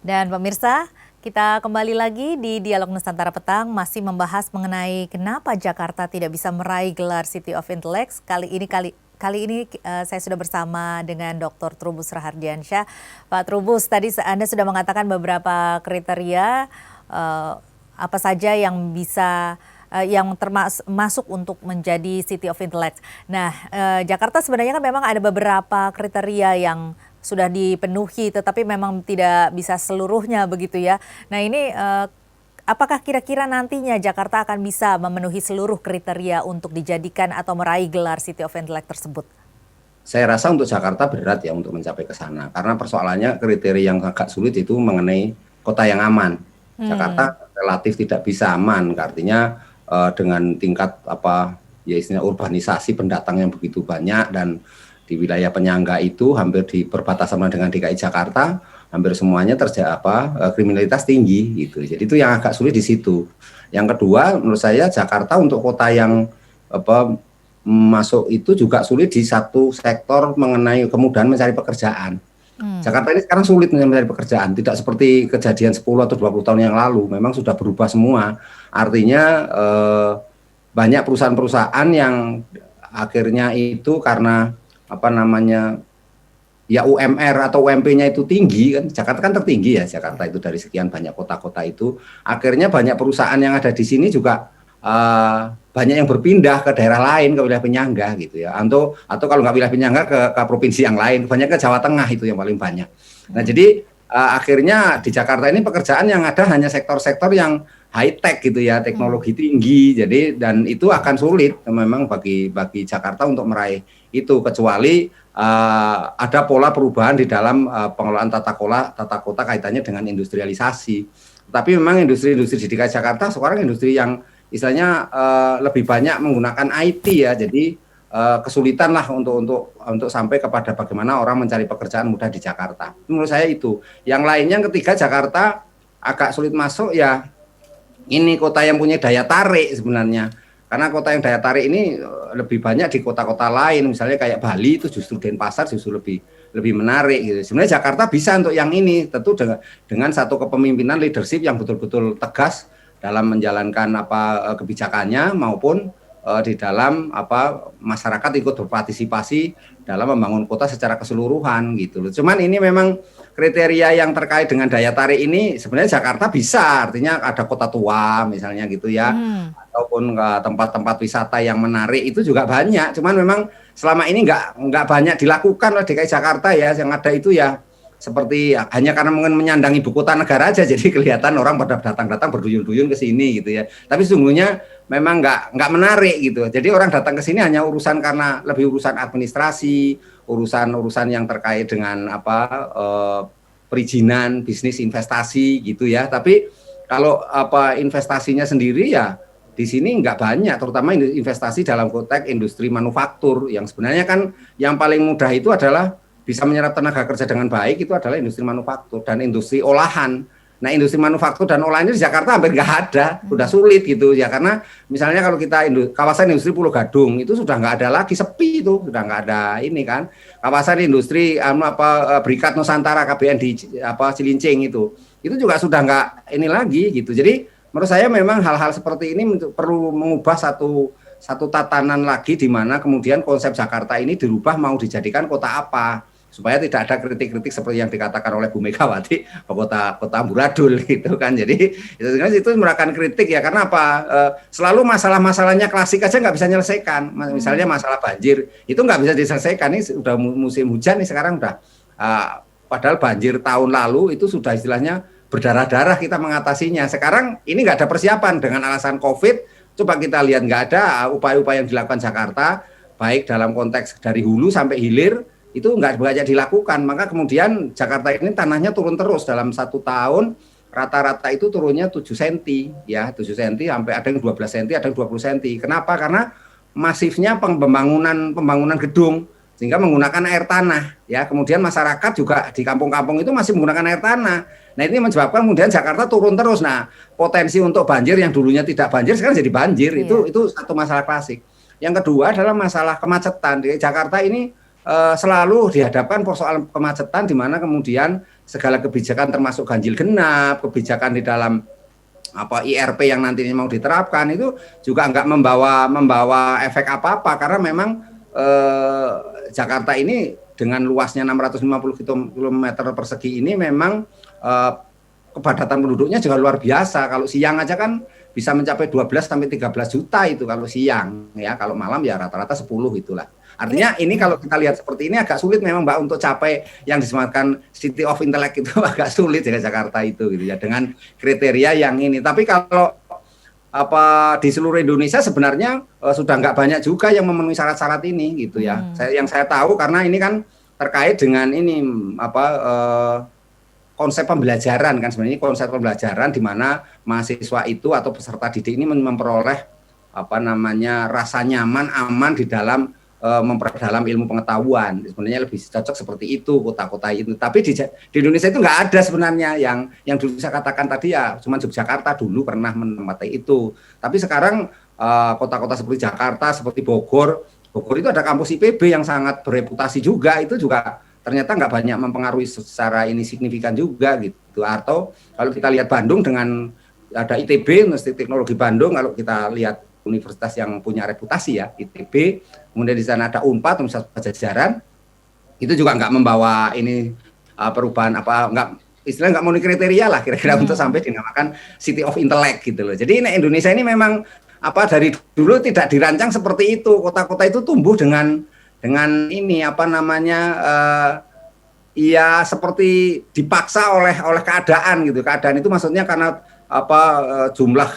Dan pemirsa, kita kembali lagi di Dialog Nusantara Petang masih membahas mengenai kenapa Jakarta tidak bisa meraih gelar City of Intellects. Kali ini saya sudah bersama dengan Dr. Trubus Rahardiansyah. Pak Trubus, tadi Anda sudah mengatakan beberapa kriteria apa saja yang bisa yang termasuk untuk menjadi City of Intellect. Nah, Jakarta sebenarnya kan memang ada beberapa kriteria yang sudah dipenuhi, tetapi memang tidak bisa seluruhnya begitu ya. Nah ini apakah kira-kira nantinya Jakarta akan bisa memenuhi seluruh kriteria untuk dijadikan atau meraih gelar City of Intellect tersebut? Saya rasa untuk Jakarta berat ya untuk mencapai ke sana. Karena persoalannya kriteria yang agak sulit itu mengenai kota yang aman. Jakarta relatif tidak bisa aman, artinya dengan tingkat ya istilah urbanisasi pendatang yang begitu banyak dan di wilayah penyangga itu hampir di perbatasan dengan DKI Jakarta hampir semuanya kriminalitas tinggi gitu. Jadi itu yang agak sulit di situ. Yang kedua menurut saya Jakarta untuk kota yang masuk itu juga sulit di satu sektor mengenai kemudahan mencari pekerjaan. Jakarta ini sekarang sulit mencari pekerjaan, tidak seperti kejadian 10 atau 20 tahun yang lalu, memang sudah berubah semua. Artinya banyak perusahaan-perusahaan yang akhirnya itu karena ya UMR atau UMP-nya itu tinggi kan, Jakarta kan tertinggi ya, Jakarta itu dari sekian banyak kota-kota itu, akhirnya banyak perusahaan yang ada di sini juga banyak yang berpindah ke daerah lain, ke wilayah penyangga gitu ya, atau kalau nggak wilayah penyangga ke provinsi yang lain, banyak ke Jawa Tengah itu yang paling banyak. Nah jadi akhirnya di Jakarta ini pekerjaan yang ada hanya sektor-sektor yang high tech gitu ya, teknologi tinggi, jadi dan itu akan sulit memang bagi Jakarta untuk meraih itu, kecuali ada pola perubahan di dalam pengelolaan tata kota kaitannya dengan industrialisasi. Tapi memang industri-industri di DKI Jakarta sekarang industri yang istilahnya lebih banyak menggunakan IT ya, jadi kesulitan lah untuk sampai kepada bagaimana orang mencari pekerjaan mudah di Jakarta. Menurut saya itu. Yang lainnya ketiga, Jakarta agak sulit masuk ya, ini kota yang punya daya tarik sebenarnya. Karena kota yang daya tarik ini lebih banyak di kota-kota lain, misalnya kayak Bali itu justru Denpasar justru lebih menarik gitu. Sebenarnya Jakarta bisa untuk yang ini, tentu dengan satu kepemimpinan leadership yang betul-betul tegas dalam menjalankan kebijakannya maupun di dalam masyarakat ikut berpartisipasi dalam membangun kota secara keseluruhan gitu loh. Cuman ini memang kriteria yang terkait dengan daya tarik ini sebenarnya Jakarta bisa, artinya ada kota tua misalnya gitu ya, ataupun tempat-tempat wisata yang menarik itu juga banyak. Cuman memang selama ini nggak banyak dilakukan oleh DKI Jakarta ya, yang ada itu ya seperti hanya karena mungkin menyandang ibu kota negara aja, jadi kelihatan orang pada datang berduyun-duyun ke sini gitu ya. Tapi sesungguhnya memang nggak menarik gitu. Jadi orang datang ke sini hanya karena lebih urusan administrasi, urusan yang terkait dengan perizinan, bisnis, investasi gitu ya. Tapi kalau investasinya sendiri ya di sini nggak banyak, terutama investasi dalam konteks industri manufaktur yang sebenarnya kan yang paling mudah itu adalah bisa menyerap tenaga kerja dengan baik, itu adalah industri manufaktur dan industri olahan. Nah, industri manufaktur dan olahan ini di Jakarta hampir nggak ada, sudah sulit gitu ya, karena misalnya kalau kita kawasan industri Pulau Gadung itu sudah nggak ada lagi, sepi itu, sudah nggak ada ini kan. Kawasan industri Berikat Nusantara KBN di Cilincing itu juga sudah nggak ini lagi gitu. Jadi menurut saya memang hal-hal seperti ini perlu mengubah satu tatanan lagi, di mana kemudian konsep Jakarta ini dirubah mau dijadikan kota apa, supaya tidak ada kritik-kritik seperti yang dikatakan oleh Bu Megawati, kota amburadul gitu kan. Jadi itu merupakan kritik ya, karena selalu masalah-masalahnya klasik aja nggak bisa menyelesaikan. Misalnya masalah banjir itu nggak bisa diselesaikan, ini sudah musim hujan nih sekarang udah padahal banjir tahun lalu itu sudah istilahnya berdarah-darah kita mengatasinya. Sekarang ini nggak ada persiapan dengan alasan COVID. Coba kita lihat, nggak ada upaya-upaya yang dilakukan Jakarta, baik dalam konteks dari hulu sampai hilir, itu nggak banyak dilakukan. Maka kemudian Jakarta ini tanahnya turun terus dalam 1 tahun, rata-rata itu turunnya 7 cm, ya 7 cm sampai ada yang 12 cm, ada yang 20 cm. Kenapa? Karena masifnya pembangunan gedung, sehingga menggunakan air tanah, ya. Kemudian masyarakat juga di kampung-kampung itu masih menggunakan air tanah. Nah, ini menyebabkan kemudian Jakarta turun terus. Nah, potensi untuk banjir yang dulunya tidak banjir sekarang jadi banjir. Itu satu masalah klasik. Yang kedua adalah masalah kemacetan. Di Jakarta ini selalu dihadapkan persoalan kemacetan di mana kemudian segala kebijakan termasuk ganjil genap, kebijakan di dalam IRP yang nantinya mau diterapkan itu juga nggak membawa efek apa-apa karena memang Jakarta ini dengan luasnya 650 km persegi ini memang kepadatan penduduknya juga luar biasa. Kalau siang aja kan bisa mencapai 12 sampai 13 juta itu kalau siang ya, kalau malam ya rata-rata 10 itulah. Artinya ini kalau kita lihat seperti ini agak sulit memang Mbak untuk capai yang disematkan City of Intellect itu agak sulit ya Jakarta itu gitu ya dengan kriteria yang ini. Tapi kalau di seluruh Indonesia sebenarnya sudah nggak banyak juga yang memenuhi syarat-syarat ini gitu ya. Yang saya tahu karena ini kan terkait dengan ini konsep pembelajaran kan sebenarnya konsep pembelajaran di mana mahasiswa itu atau peserta didik ini memperoleh rasa nyaman aman di dalam memperdalam ilmu pengetahuan. Sebenarnya lebih cocok seperti itu kota-kota itu. Tapi di Indonesia itu nggak ada sebenarnya yang dulu saya katakan tadi ya cuma Yogyakarta dulu pernah menempati itu. Tapi sekarang kota-kota seperti Jakarta, seperti Bogor itu ada kampus IPB yang sangat bereputasi juga, itu juga ternyata nggak banyak mempengaruhi secara ini signifikan juga gitu. Atau kalau kita lihat Bandung dengan ada ITB, Universitas Teknologi Bandung, kalau kita lihat universitas yang punya reputasi ya, ITB, kemudian di sana ada Unpad, Universitas Pajajaran, itu juga nggak membawa ini perubahan nggak memenuhi kriteria lah kira-kira untuk sampai dinamakan City of Intellect gitu loh. Jadi Indonesia ini memang dari dulu tidak dirancang seperti itu. Kota-kota itu tumbuh dengan ini ya seperti dipaksa oleh keadaan gitu. Keadaan itu maksudnya karena jumlah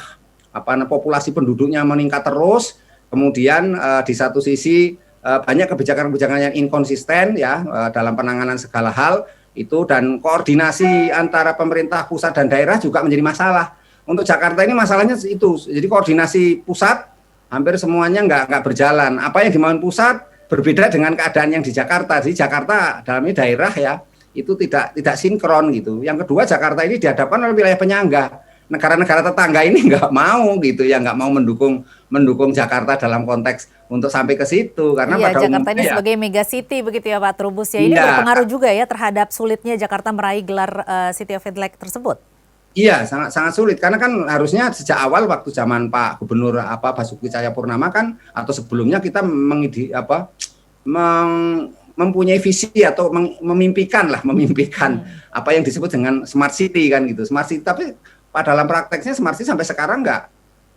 populasi penduduknya meningkat terus, kemudian di satu sisi banyak kebijakan-kebijakan yang inkonsisten ya dalam penanganan segala hal itu, dan koordinasi antara pemerintah pusat dan daerah juga menjadi masalah. Untuk Jakarta ini masalahnya itu, jadi koordinasi pusat hampir semuanya nggak berjalan. Apa yang dimauin pusat berbeda dengan keadaan yang di Jakarta. Di Jakarta dalamnya daerah ya itu tidak sinkron gitu. Yang kedua, Jakarta ini dihadapkan oleh wilayah penyangga. Negara-negara tetangga ini nggak mau gitu ya, nggak mau mendukung Jakarta dalam konteks untuk sampai ke situ karena pada Jakarta ini umumnya sebagai mega city begitu ya Pak Trubus ya. Ini berpengaruh juga ya terhadap sulitnya Jakarta meraih gelar City of Intellect tersebut. Iya, sangat sulit karena kan harusnya sejak awal waktu zaman Pak Gubernur Basuki Cahayapurnama kan atau sebelumnya kita mempunyai visi atau memimpikan apa yang disebut dengan smart city kan gitu. Smart city, tapi dalam prakteknya smart city sampai sekarang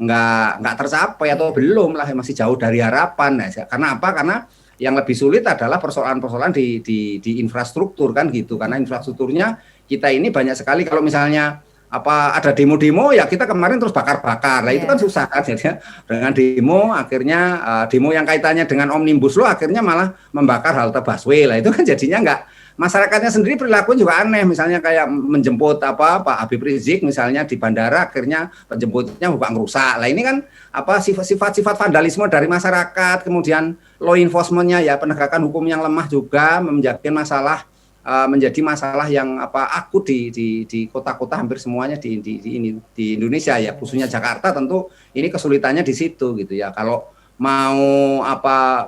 nggak tercapai atau belum lah, masih jauh dari harapan. Nah, karena apa? Karena yang lebih sulit adalah persoalan-persoalan di infrastruktur kan gitu. Karena infrastrukturnya kita ini banyak sekali, kalau misalnya ada demo-demo ya kita kemarin terus bakar-bakar. Nah, itu kan susah kan, jadi dengan demo akhirnya demo yang kaitannya dengan Omnibus Law akhirnya malah membakar halte busway. Lah itu kan jadinya masyarakatnya sendiri perilaku juga aneh, misalnya kayak menjemput Pak Habib Rizik misalnya di bandara, akhirnya penjemputnya bukan ngerusak. Lah ini kan sifat-sifat vandalisme dari masyarakat, kemudian law enforcement-nya ya penegakan hukum yang lemah juga menjadi masalah yang akut di kota-kota hampir semuanya di Indonesia ya, khususnya Jakarta tentu ini kesulitannya di situ gitu ya. Kalau mau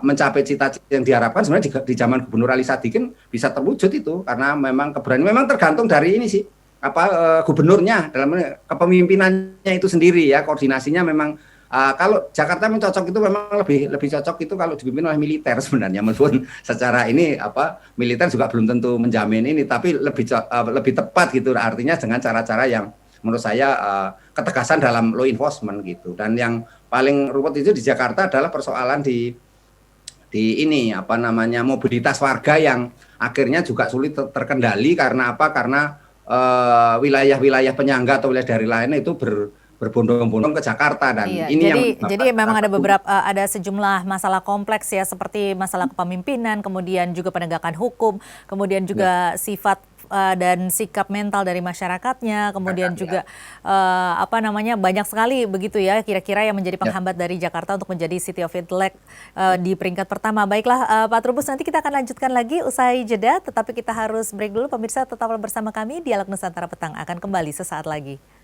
mencapai cita-cita yang diharapkan sebenarnya di zaman Gubernur Ali Sadikin bisa terwujud itu, karena memang keberanian memang tergantung dari ini sih gubernurnya dalam kepemimpinannya itu sendiri ya, koordinasinya memang. Kalau Jakarta cocok itu memang lebih cocok itu kalau dipimpin oleh militer sebenarnya, meskipun secara ini militer juga belum tentu menjamin ini, tapi lebih tepat gitu, artinya dengan cara-cara yang menurut saya ketegasan dalam law enforcement gitu. Dan yang paling ruwet itu di Jakarta adalah persoalan di ini mobilitas warga yang akhirnya juga sulit terkendali karena karena wilayah-wilayah penyangga atau wilayah dari lainnya itu berbondong-bondong ke Jakarta, dan ini jadi memang ada sejumlah masalah kompleks ya, seperti masalah kepemimpinan, kemudian juga penegakan hukum, kemudian juga sifat dan sikap mental dari masyarakatnya, kemudian juga banyak sekali begitu ya kira-kira yang menjadi penghambat dari Jakarta untuk menjadi City of Intellect di peringkat pertama. Baiklah Pak Trubus, nanti kita akan lanjutkan lagi usai jeda, tetapi kita harus break dulu. Pemirsa tetaplah bersama kami, Dialog Nusantara Petang akan kembali sesaat lagi.